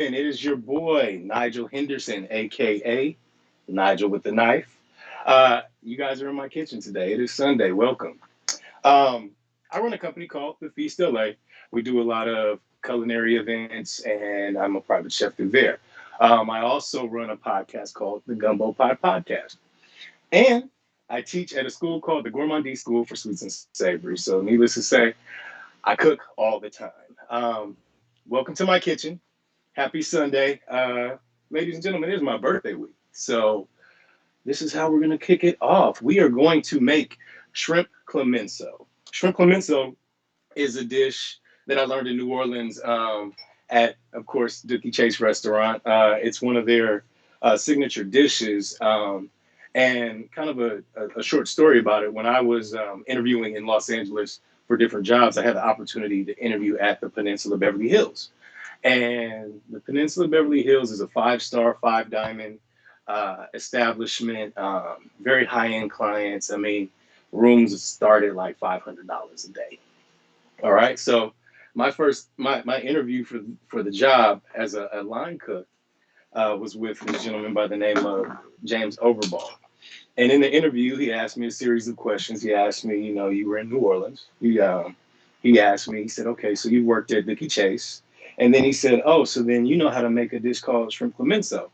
It is your boy, Nigel Henderson, aka Nigel with the Knife. You guys are in my kitchen today. It is Sunday. Welcome. Um, I run a company called The Feast LA. We do a lot of culinary events, and I'm a private chef through there. I also run a podcast called the Gumbo Pot Podcast. And I teach at a school called the Gourmandie School for Sweets and Savory. So, needless to say, I cook all the time. Um, Welcome to my kitchen. Happy Sunday. Ladies and gentlemen, it is my birthday week. So this is how we're going to kick it off. We are going to make shrimp clemenceau. Shrimp clemenceau is a dish that I learned in New Orleans at, of course, Dookie Chase restaurant. It's one of their signature dishes. And kind of a short story about it. When I was interviewing in Los Angeles for different jobs, I had the opportunity to interview at the Peninsula Beverly Hills. And the Peninsula Beverly Hills is a five-star, five diamond establishment, very high end clients. I mean, rooms start at like $500 a day. All right. So my interview for the job as a line cook was with this gentleman by the name of James Overball. And in the interview, he asked me a series of questions. He asked me, you were in New Orleans. He asked me, he said, okay, so you worked at Dickie Chase. And then he said, oh, so then you know how to make a dish called shrimp clemenceau.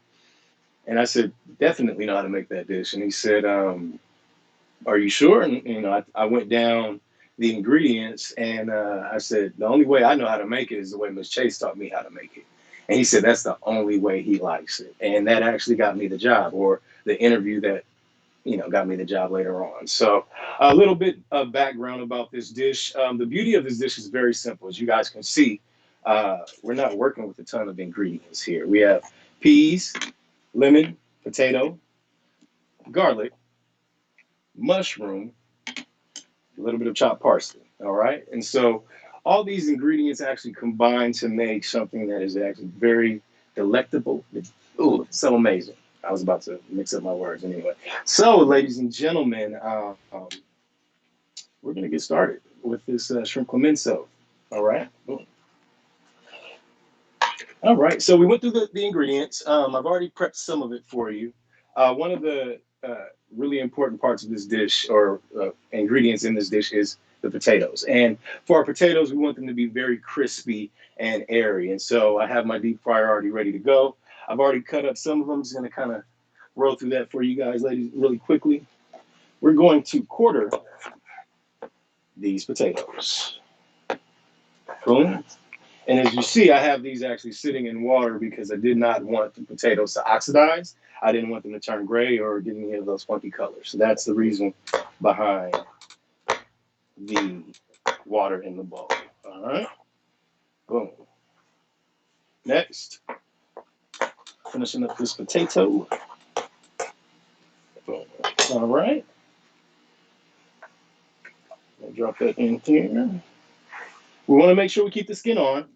And I said, definitely know how to make that dish. And he said, are you sure? And, I went down the ingredients and I said, the only way I know how to make it is the way Miss Chase taught me how to make it. And he said, that's the only way he likes it. And that actually got me the job or the interview that got me the job later on. So a little bit of background about this dish. The beauty of this dish is very simple. As you guys can see, we're not working with a ton of ingredients here. We have peas, lemon, potato, garlic, mushroom, a little bit of chopped parsley. All right. And so all these ingredients actually combine to make something that is actually very delectable. Ooh, it's so amazing. I was about to mix up my words anyway. So, ladies and gentlemen, we're going to get started with this shrimp clemenceau. All right. All right. So we went through the ingredients. I've already prepped some of it for you. One of the really important parts of this dish or ingredients in this dish is the potatoes. And for our potatoes, we want them to be very crispy and airy. And so I have my deep fryer already ready to go. I've already cut up some of them. Just going to kind of roll through that for you guys, ladies, really quickly. We're going to quarter these potatoes. Boom. And as you see, I have these actually sitting in water because I did not want the potatoes to oxidize. I didn't want them to turn gray or get any of those funky colors. So that's the reason behind the water in the bowl. All right. Boom. Next, finishing up this potato. Boom. All right. I'll drop that in here. We want to make sure we keep the skin on.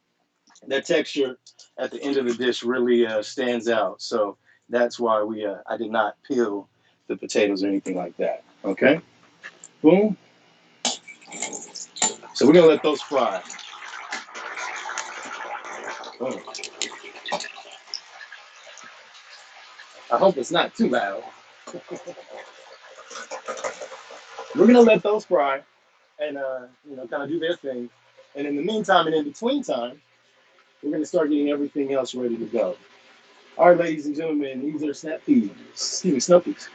That texture at the end of the dish really stands out. So that's why I did not peel the potatoes or anything like that. Okay. Boom. So we're gonna let those fry. Boom. I hope it's not too loud. We're gonna let those fry and kind of do their thing. And in the meantime and in between time, we're gonna start getting everything else ready to go. All right, ladies and gentlemen, these are snap peas. Excuse me, snow peas.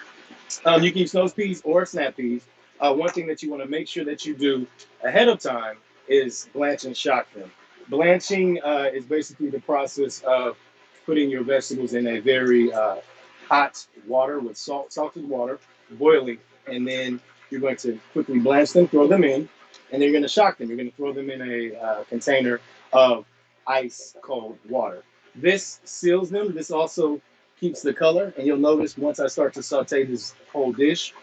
You can use snow peas or snap peas. One thing that you want to make sure that you do ahead of time is blanch and shock them. Blanching is basically the process of putting your vegetables in a very hot water with salted water, boiling, and then you're going to quickly blanch them, throw them in, and then you're going to shock them. You're going to throw them in a container of ice cold water. This seals them. This also keeps the color, and you'll notice once I start to saute this whole dish,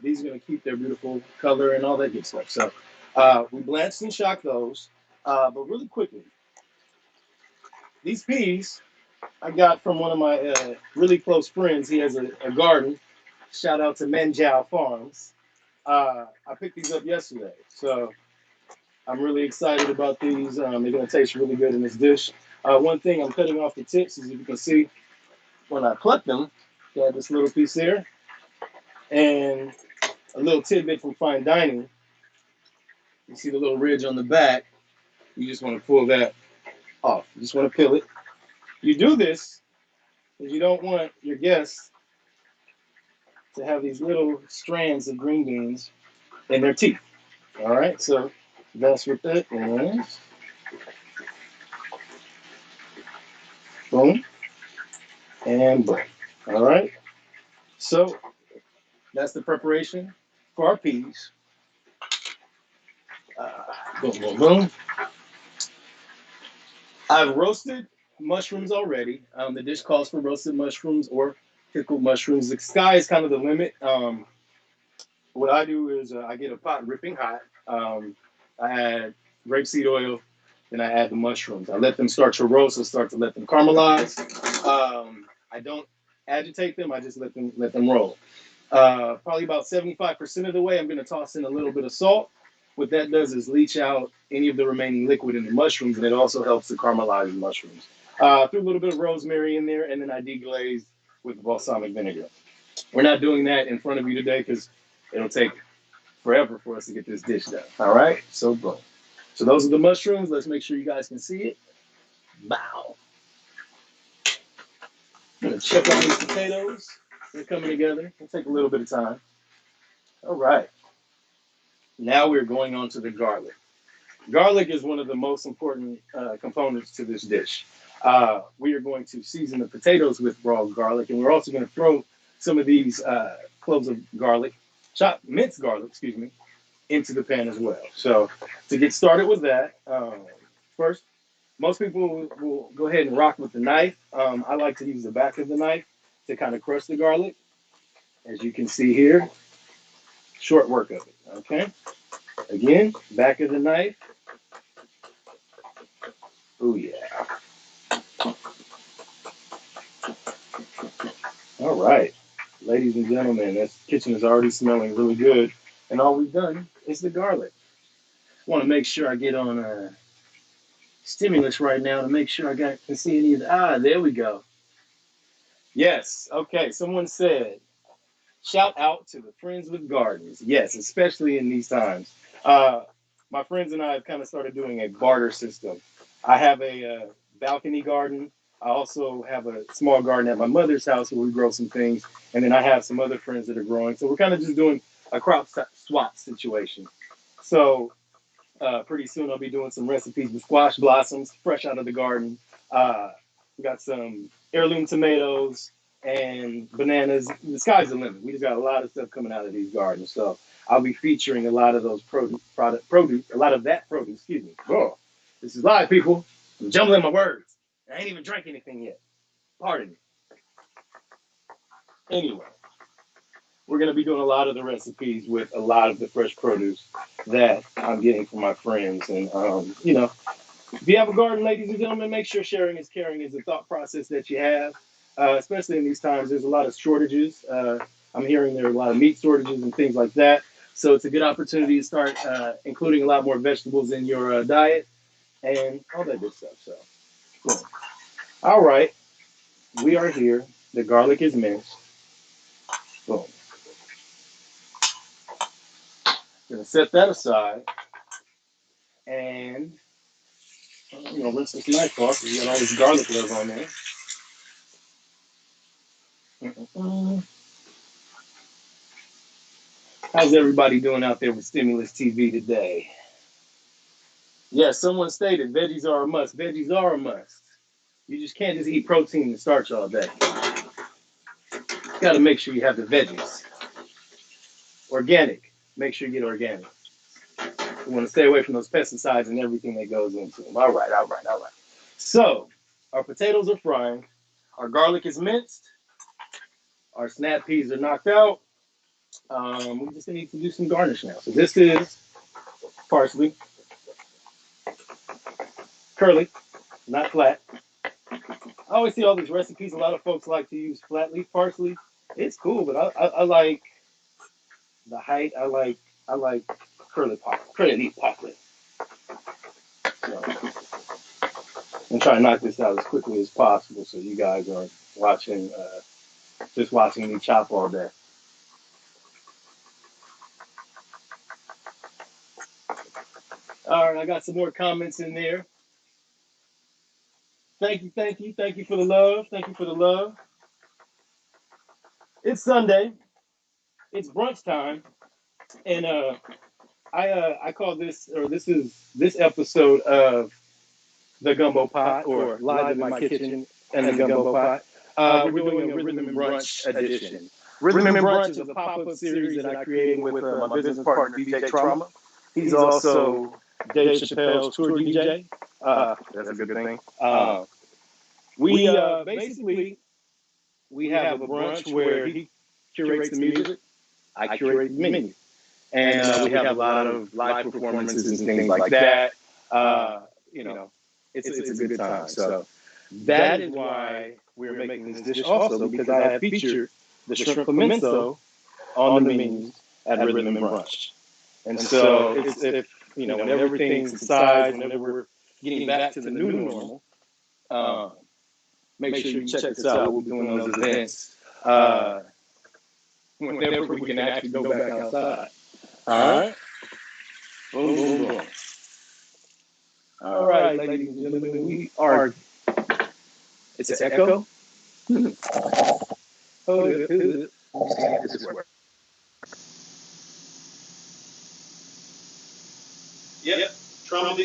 these are going to keep their beautiful color and all that good stuff. So we blanched and shocked those, but really quickly, these peas I got from one of my really close friends. He has a garden. Shout out to Menjao Farms. I picked these up yesterday, so I'm really excited about these. They're going to taste really good in this dish. One thing I'm cutting off the tips, as you can see, when I pluck them, you have this little piece there, and a little tidbit from fine dining. You see the little ridge on the back. You just want to pull that off. You just want to peel it. You do this because you don't want your guests to have these little strands of green beans in their teeth. All right, so that's what that is. Boom and boom. All right, so that's the preparation for our peas. Boom, boom, boom. I've roasted mushrooms already. The dish calls for roasted mushrooms or pickled mushrooms. The sky is kind of the limit. What I do is I get a pot ripping hot. I add grapeseed oil, then I add the mushrooms. I let them start to roast. I start to let them caramelize. I don't agitate them. I just let them roll. Probably about 75% of the way, I'm going to toss in a little bit of salt. What that does is leach out any of the remaining liquid in the mushrooms, and it also helps to caramelize the mushrooms. Threw a little bit of rosemary in there, and then I deglaze with balsamic vinegar. We're not doing that in front of you today because it'll take forever for us to get this dish done. All right, so boom. So those are the mushrooms. Let's make sure you guys can see it. Bow. I'm gonna check on these potatoes. They're coming together. It'll take a little bit of time. All right. Now we're going on to the garlic. Garlic is one of the most important components to this dish. We are going to season the potatoes with raw garlic, and we're also going to throw some of these cloves of garlic, chopped minced garlic, excuse me, into the pan as well. So to get started with that, first, most people will go ahead and rock with the knife. I like to use the back of the knife to kind of crush the garlic. As you can see here, short work of it. Okay. Again, back of the knife. Oh yeah. All right, ladies and gentlemen, this kitchen is already smelling really good, and all we've done is the garlic. I want to make sure I get on stimulus right now to make sure can see any of the there we go. Yes, okay. Someone said shout out to the friends with gardens. Yes, especially in these times. Uh, my friends and I have kind of started doing a barter system. I have a balcony garden. I also have a small garden at my mother's house where we grow some things. And then I have some other friends that are growing. So we're kind of just doing a crop swap situation. So pretty soon I'll be doing some recipes with squash blossoms fresh out of the garden. We got some heirloom tomatoes and bananas. The sky's the limit. We just got a lot of stuff coming out of these gardens. So I'll be featuring a lot of those a lot of that produce. Excuse me. Oh, this is live, people. I'm jumbling my words. I ain't even drank anything yet. Pardon me. Anyway, we're going to be doing a lot of the recipes with a lot of the fresh produce that I'm getting from my friends. And, if you have a garden, ladies and gentlemen, make sure sharing is caring is the thought process that you have, especially in these times. There's a lot of shortages. I'm hearing there are a lot of meat shortages and things like that. So it's a good opportunity to start including a lot more vegetables in your diet and all that good stuff. So, cool. All right, we are here. The garlic is minced. Boom. Gonna set that aside and rinse this knife off. You got all this garlic love on there. Mm-mm-mm. How's everybody doing out there with Stimulus TV today? Yes, someone stated veggies are a must. Veggies are a must. You just can't just eat protein and starch all day. You got to make sure you have the veggies. Organic. Make sure you get organic. You want to stay away from those pesticides and everything that goes into them. All right, all right, all right. So, our potatoes are frying. Our garlic is minced. Our snap peas are knocked out. We just need to do some garnish now. So this is parsley, curly, not flat. I always see all these recipes. A lot of folks like to use flat leaf parsley. It's cool, but I like the height. I like curly leaf parsley. So, and try to knock this out as quickly as possible so you guys are watching, just watching me chop all day. All right, I got some more comments in there. Thank you, thank you, thank you for the love. Thank you for the love. It's Sunday. It's brunch time, and I call this, or this episode of the Gumbo Pot, or Live in My Kitchen and the Gumbo Pot. We're doing a Rhythm and Brunch edition. Rhythm and Brunch is a pop-up series that I created with my business partner, DJ Trauma. He's also Dave Chappelle's tour DJ. That's a good thing. We basically we have a brunch where he curates the music, I curate the menu, and we have a lot of live performances and things like that. You know, it's a good time. So that is why we're making this dish also, because I have featured the shrimp pimento on the menu at Rhythm and Brunch. And so it's, if when everything subsides, whenever we're getting back to the new normal, make sure you check us out. We'll be doing those events whenever we can actually go back outside. All right. Boom, boom, boom. All right, ladies and gentlemen, we are. It's an echo. Hold it. Yep. Trauma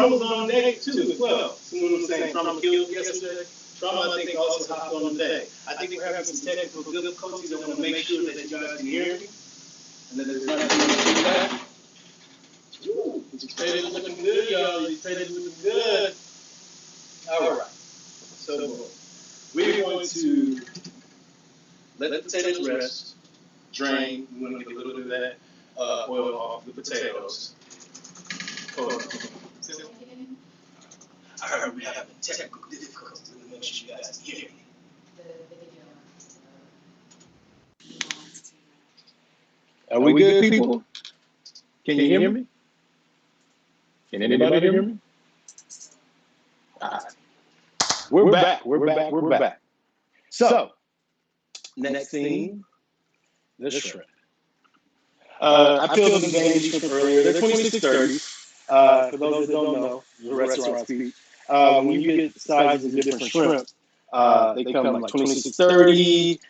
was on deck too as well. Someone was saying Trauma killed yesterday. Trauma, I think, also hopped on today. I think we're having some technical difficulties. I want to make sure that you guys can hear me and that there's not too much feedback. Ooh, these potatoes looking good, y'all. These potatoes looking good. All right. So we're going to let the potatoes rest, drain. We want to get a little bit of that oil off the potatoes. I heard we have technical difficulties. Let me make sure you guys hear me. Are we good, people? Can you hear me? Can anybody hear me? We're back. So, next thing, the shrimp. I peeled and drained these shrimp earlier. They're 2630s. For those that don't know, the restaurant speak. When you get sizes of different shrimp, they come like 2630,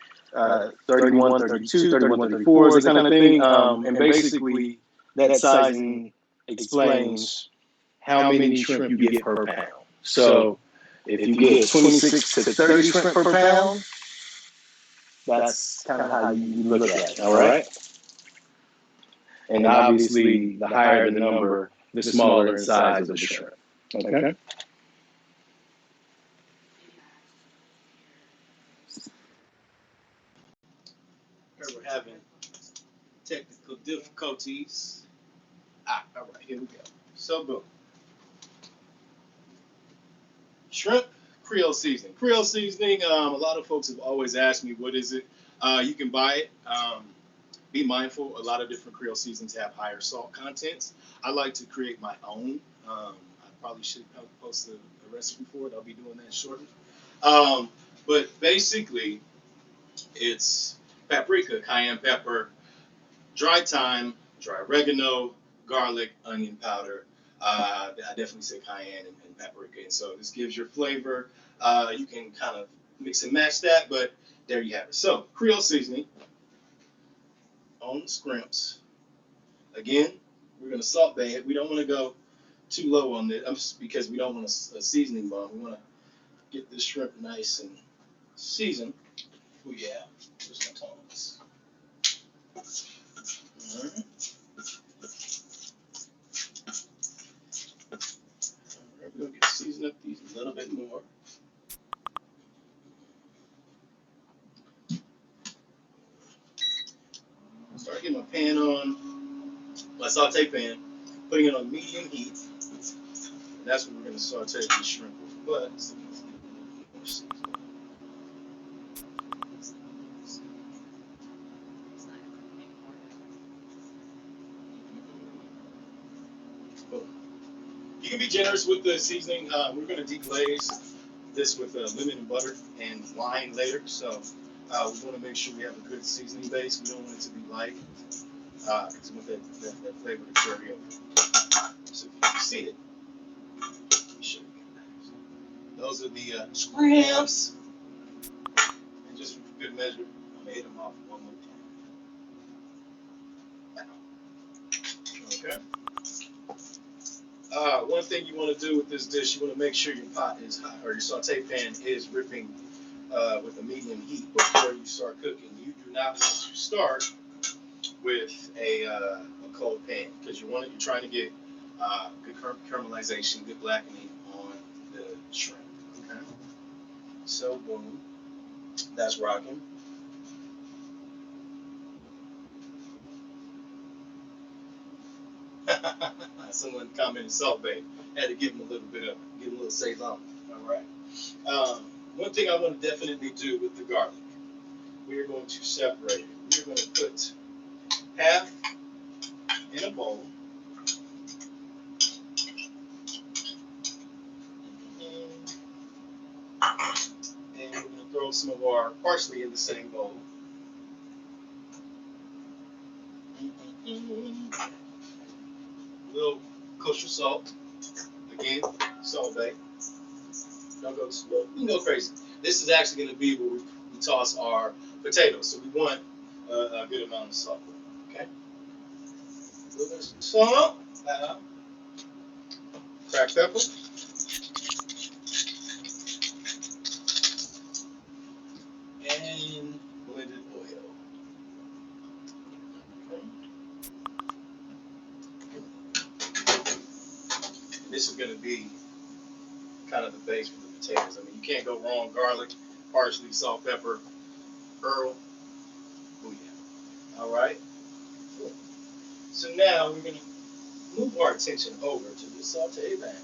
31, 32, 31, 34, that kind of thing. And basically, that sizing explains how many shrimp you get per pound. So, if you get 26 to 30 shrimp per pound, that's kind of how you look at it, all right? And obviously, the higher the number, the smaller in size of the shrimp. Okay? We're having technical difficulties. All right, here we go. So, boom. Shrimp Creole seasoning. Creole seasoning, a lot of folks have always asked me, what is it? You can buy it. Be mindful, a lot of different Creole seasonings have higher salt contents. I like to create my own. I probably should post a recipe for it. I'll be doing that shortly. But basically, it's paprika, cayenne pepper, dry thyme, dry oregano, garlic, onion powder. I definitely say cayenne and paprika. And so this gives your flavor. You can kind of mix and match that, but there you have it. So Creole seasoning on the scrimps. Again, we're going to salt bay it. We don't want to go too low on this because we don't want a seasoning bomb. We want to get this shrimp nice and seasoned. Oh yeah, there's my tongs. All right. We're going to season up these a little bit more. Start getting my pan on, my saute pan, putting it on medium heat. And that's what we're going to saute these shrimp with. But you can be generous with the seasoning. We're going to deglaze this with lemon and butter and wine later. So we want to make sure we have a good seasoning base. We don't want it to be light because we want that flavor to carry over. So if you see it, let me show you guys. Those are the scraps. And just for good measure, I'm going to hit them off one more time. Okay. One thing you want to do with this dish, you want to make sure your pot is hot, or your saute pan is ripping with a medium heat before you start cooking. You do not want to start with a cold pan because you're trying to get good caramelization, good blackening on the shrimp. Okay. So boom, that's rocking. Someone commented Salt Bay. Had to give him a little bit of, give him a little saison. All right. One thing I want to definitely do with the garlic, we are going to separate it. We are going to put half in a bowl. And we're going to throw some of our parsley in the same bowl. A little kosher salt. Again, Salt Bay. Don't go, we can go crazy. This is actually going to be where we toss our potatoes. So we want a good amount of salt. Okay? A little bit of salt. Cracked pepper. And blended oil. And this is going to be kind of the base for the potatoes. I mean, you can't go wrong. Garlic, parsley, salt, pepper, pearl. Oh yeah. All right. Cool. So now we're going to move our attention over to the saute pan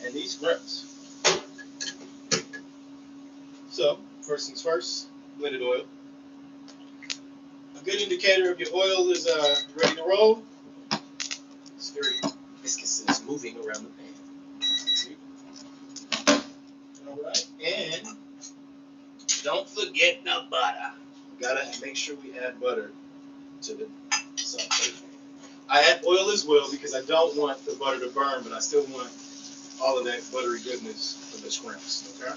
and these shrimps. So first things first, blended oil. A good indicator of your oil is ready to roll. It's very viscous and it's moving around the pan. See? All right, and don't forget the butter. We gotta make sure we add butter to the saute pan. I add oil as well because I don't want the butter to burn, but I still want all of that buttery goodness for the shrimps. Okay.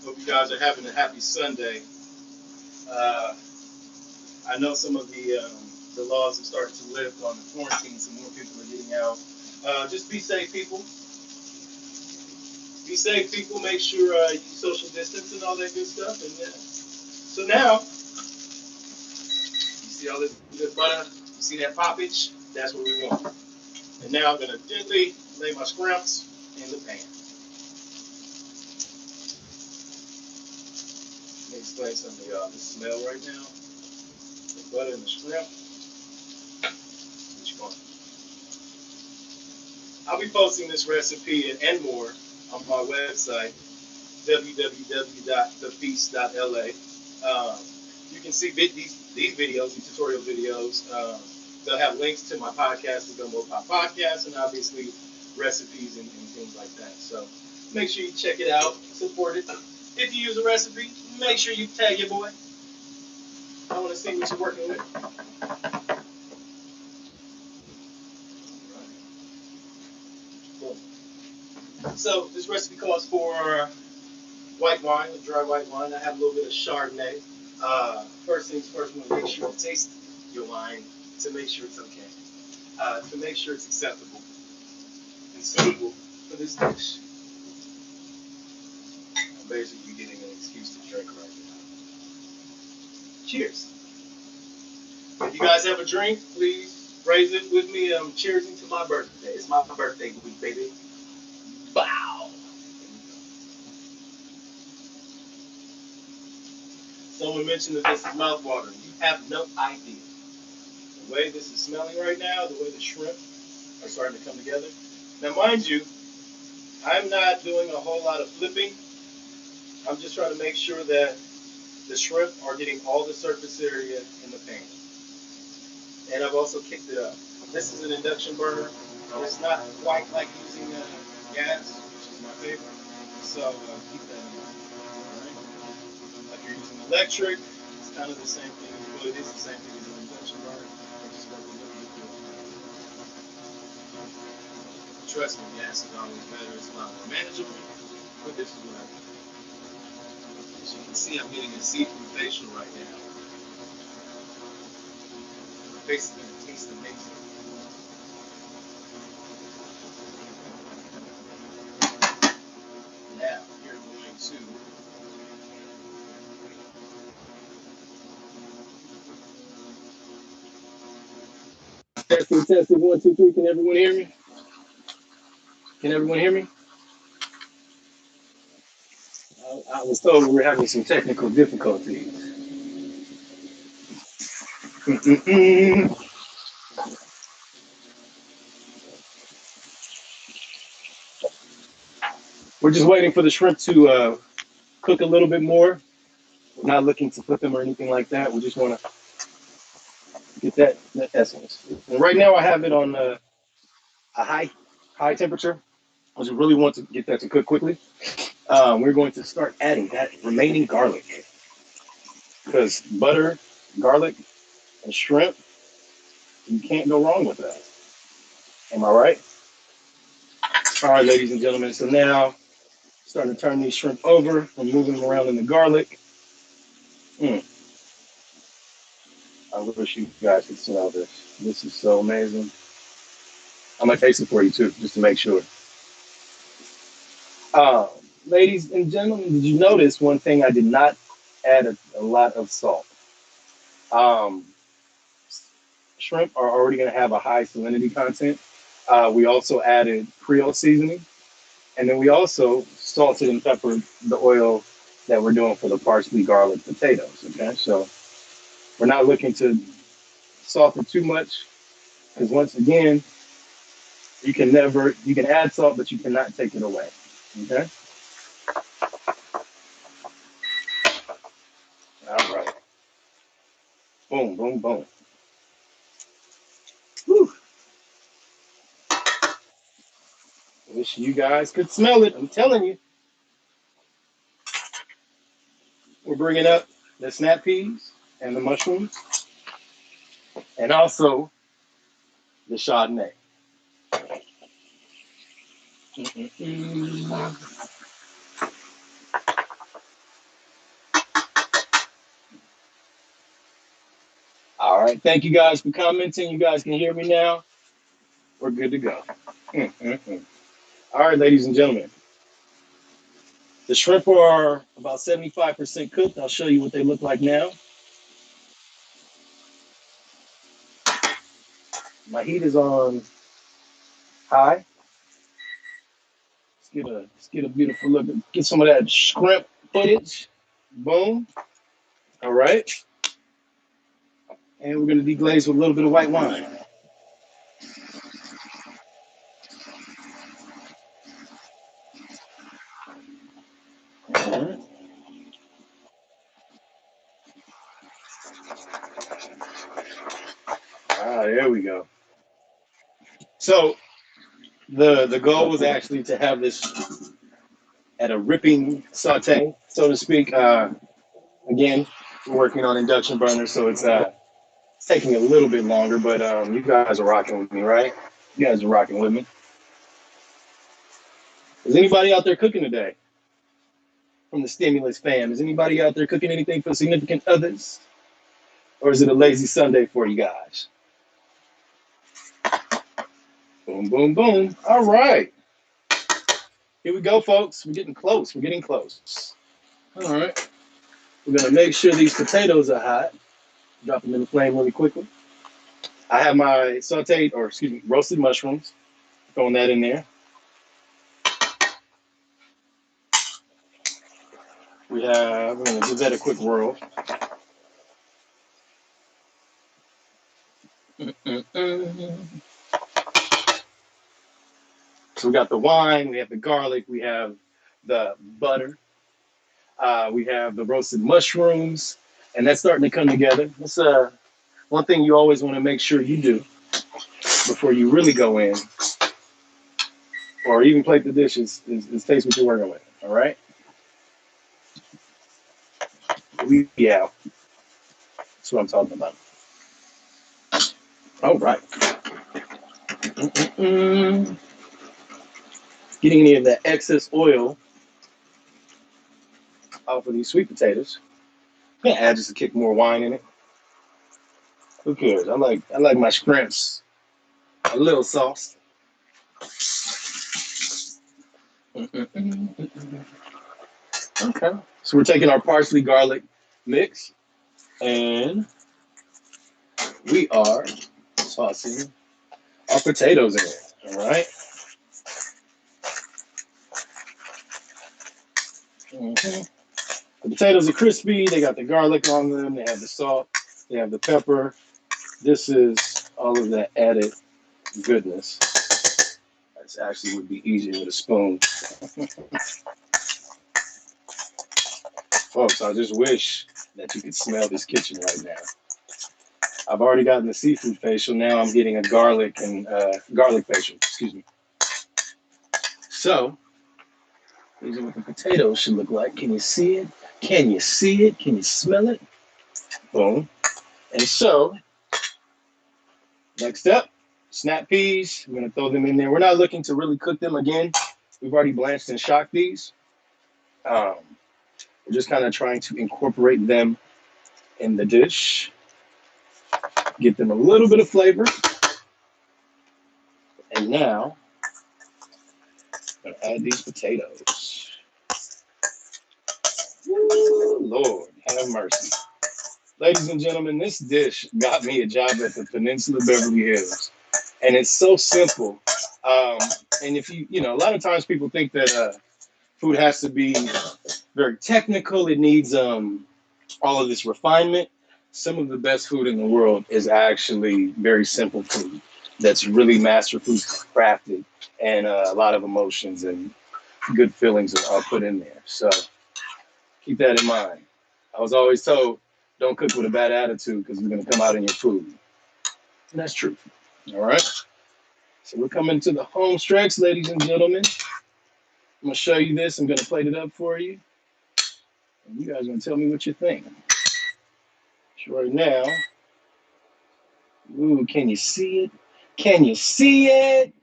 Hope you guys are having a happy Sunday. I know some of the laws have started to lift on the quarantine, so more people are getting out. Just be safe, people. Be safe, people. Make sure you social distance and all that good stuff. And so now, you see all this butter? You see that poppage? That's what we want. And now I'm going to gently lay my scraps in the pan. Let me explain something to y'all. The smell right now, the butter and the shrimp. What you want? I'll be posting this recipe and more on my website, www.thefeast.la. You can see these videos, these tutorial videos. They'll have links to my podcast, the Gumbo Pot Broadcast, and obviously recipes and things like that. So make sure you check it out, support it. If you use a recipe, make sure you tag your boy. I want to see what you're working with. Cool. So this recipe calls for white wine, a dry white wine. I have a little bit of Chardonnay. First things first, you want to make sure you taste your wine to make sure it's okay, to make sure it's acceptable and suitable for this dish. I'm basically getting an excuse to drink right now. Cheers. If you guys have a drink, please raise it with me. I'm cheersing to my birthday. It's my birthday week, baby. Wow. Someone mentioned that this is mouthwatering. You have no idea. The way this is smelling right now, the way the shrimp are starting to come together. Now, mind you, I'm not doing a whole lot of flipping. I'm just trying to make sure that the shrimp are getting all the surface area in the pan. and I've also kicked it up. This is an induction burner. It's not quite like using gas, which is my favorite. So keep that in mind. All right? Like you're using electric, it's kind of the same thing. Well, it is the same thing as an induction burner. It just works a little bit different. Trust me, gas is always better. It's a lot more manageable. But this is what I do. As you can see, I'm getting a seafood facial right now. My face is going to taste amazing. Now, you're going to testing, 1, 2, 3. Can everyone hear me? Can everyone hear me? I was told we were having some technical difficulties. Mm-mm-mm. We're just waiting for the shrimp to cook a little bit more. We're not looking to put them or anything like that. We just want to get that essence. And right now, I have it on a high temperature because we really want to get that to cook quickly. We're going to start adding that remaining garlic because butter, garlic, and shrimp, you can't go wrong with that. Am I right? All right, ladies and gentlemen. So now, starting to turn these shrimp over and moving them around in the garlic. Mm, I wish you guys could smell this. This is so amazing. I'm gonna taste it for you too, just to make sure. Um, Ladies and gentlemen, did you notice one thing? I did not add a lot of salt. Um, Shrimp are already going to have a high salinity content. We also added Creole seasoning, and then we also salted and peppered the oil that we're doing for the parsley, garlic, potatoes. Okay, so we're not looking to salt it too much because once again, you can add salt, but you cannot take it away. Okay, all right, boom, boom, boom. Whew. Wish you guys could smell it. I'm telling you, we're bringing up the snap peas and the mushrooms, and also the Chardonnay. Mm-mm-mm. All right. Thank you guys for commenting. You guys can hear me now. We're good to go. Mm-mm-mm. All right, ladies and gentlemen. The shrimp are about 75% cooked. I'll show you what they look like now. My heat is on high. Let's get a beautiful look. Get some of that shrimp footage. Boom. All right. And we're going to deglaze with a little bit of white wine. All right. Ah, there we go. So the goal was actually to have this at a ripping saute, so to speak. Again, we're working on induction burners, so it's taking a little bit longer, but you guys are rocking with me, right? You guys are rocking with me. Is anybody out there cooking today from the stimulus fam? Is anybody out there cooking anything for significant others, or is it a lazy Sunday for you guys? Boom, boom, boom. All right, here we go, folks. We're getting close. We're getting close. All right, we're gonna make sure these potatoes are hot. Drop them in the flame really quickly. I have my sauteed, or excuse me, roasted mushrooms. Throwing that in there. We're gonna give that a quick whirl. Mm-mm. So we got the wine, we have the garlic, we have the butter, we have the roasted mushrooms, and that's starting to come together. One thing you always want to make sure you do before you really go in or even plate the dishes is taste what you're working with. All right? We out. That's what I'm talking about. All right. Mm-mm-mm. Getting any of that excess oil off of these sweet potatoes. I'm gonna add just a kick more wine in it. Who cares? I like my shrimps a little sauce. Mm-mm-mm. Okay. So we're taking our parsley garlic mix and we are tossing our potatoes in it. All right. Mm-hmm. The potatoes are crispy. They got the garlic on them. They have the salt. They have the pepper. This is all of that added goodness. This actually would be easier with a spoon. Folks, I just wish that you could smell this kitchen right now. I've already gotten the seafood facial. Now I'm getting a garlic facial. Excuse me. So these are what the potatoes should look like. Can you see it? Can you see it? Can you smell it? Boom. And so next up, snap peas. I'm gonna throw them in there. We're not looking to really cook them again. We've already blanched and shocked these. Um, we're just kind of trying to incorporate them in the dish, get them a little bit of flavor. And now I'm gonna add these potatoes. Woo, Lord, have mercy. Ladies and gentlemen, this dish got me a job at the Peninsula Beverly Hills. And it's so simple. Um, and if a lot of times people think that food has to be very technical, it needs all of this refinement. Some of the best food in the world is actually very simple food that's really masterfully crafted, and a lot of emotions and good feelings are put in there. So keep that in mind. I was always told, don't cook with a bad attitude because it's going to come out in your food. And that's true. All right. So we're coming to the home stretch, ladies and gentlemen. I'm going to show you this. I'm going to plate it up for you. And you guys are going to tell me what you think. So right now, ooh, can you see it? Can you see it?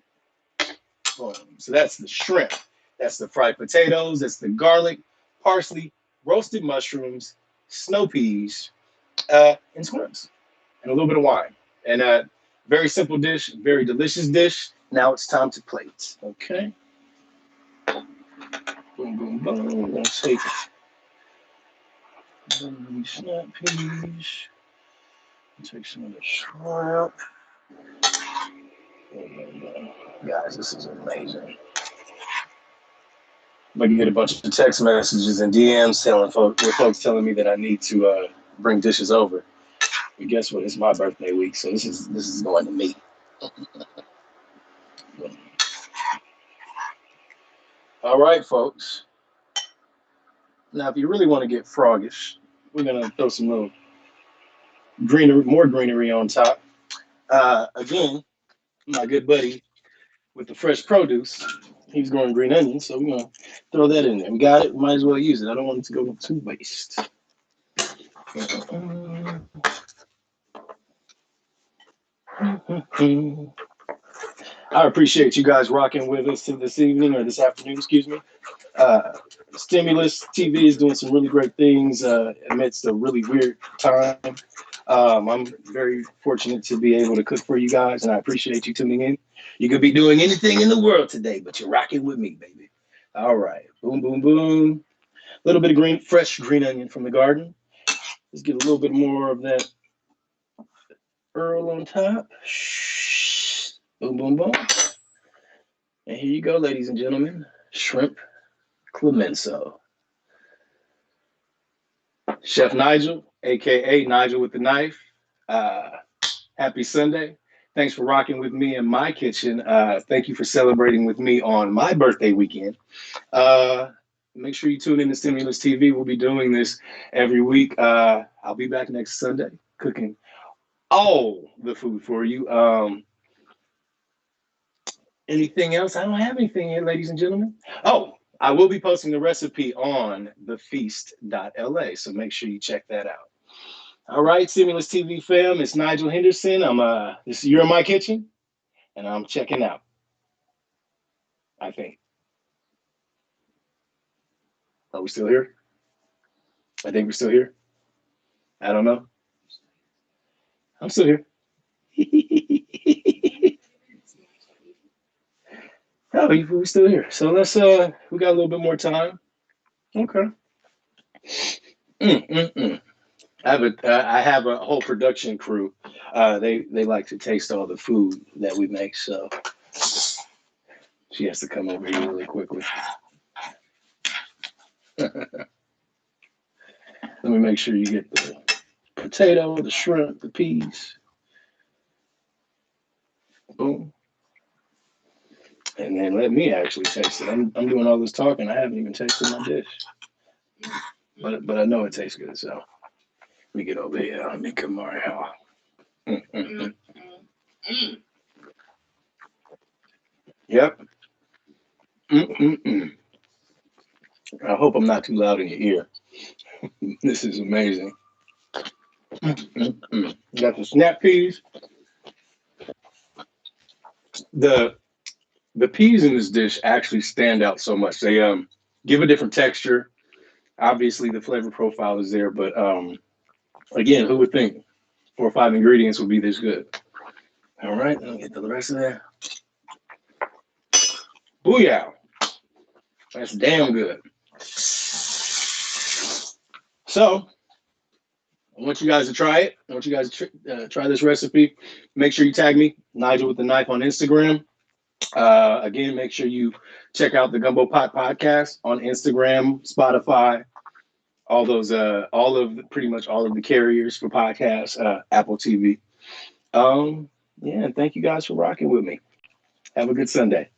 Boom. So that's the shrimp. That's the fried potatoes. That's the garlic, parsley, roasted mushrooms, snow peas, and squirrels, and a little bit of wine. And very simple dish, very delicious dish. Now it's time to plate. Okay. Boom, boom, boom. We're gonna take the snap peas. Take some of the shrimp. Guys, this is amazing. I can get a bunch of text messages and DMs with folks telling me that I need to bring dishes over. But guess what? It's my birthday week, so this is going to me. All right, folks. Now, if you really want to get froggish, we're gonna throw some little greenery, more greenery on top. Again, my good buddy with the fresh produce, he's growing green onions, so we're gonna throw that in there. We got it. We might as well use it. I don't want it to go to waste. I appreciate you guys rocking with us this evening or this afternoon, excuse me. Uh, Stimulus TV is doing some really great things amidst a really weird time. I'm very fortunate to be able to cook for you guys, and I appreciate you tuning in. You could be doing anything in the world today, but you're rocking with me, baby. All right, boom, boom, boom. A little bit of fresh green onion from the garden. Let's get a little bit more of that Earl on top. Shh. Boom, boom, boom. And here you go, ladies and gentlemen. Shrimp Clemenceau. Chef Nigel, aka Nigel with the Knife. Uh, Happy Sunday. Thanks for rocking with me in my kitchen. Thank you for celebrating with me on my birthday weekend. Uh, Make sure you tune in to Stimulus TV. We'll be doing this every week. I'll be back next Sunday cooking all the food for you. Anything else? I don't have anything here, ladies and gentlemen. Oh, I will be posting the recipe on thefeast.la, so make sure you check that out. All right, Stimulus TV fam, it's Nigel Henderson. You're in my kitchen, and I'm checking out. I think. Are we still here? I think we're still here. I don't know. I'm still here. Oh, we're still here. So we got a little bit more time. Okay. Mm. I have a whole production crew. They like to taste all the food that we make, so she has to come over here really quickly. Let me make sure you get the potato, the shrimp, the peas. Boom. And then let me actually taste it. I'm doing all this talking. I haven't even tasted my dish, but I know it tastes good. So let me get over here. Let me come over here. Mm. Yep. Mm. I hope I'm not too loud in your ear. This is amazing. Got the snap peas. The the peas in this dish actually stand out so much. They give a different texture. Obviously, the flavor profile is there, but again, who would think 4 or 5 ingredients would be this good? All right, let me get the rest of that. Booyah! That's damn good. So I want you guys to try it. I want you guys to try this recipe. Make sure you tag me, Nigel with the Knife, on Instagram. Again, make sure you check out the Gumbo Pot Podcast on Instagram, Spotify, pretty much all of the carriers for podcasts, Apple TV. Yeah, and thank you guys for rocking with me. Have a good Sunday.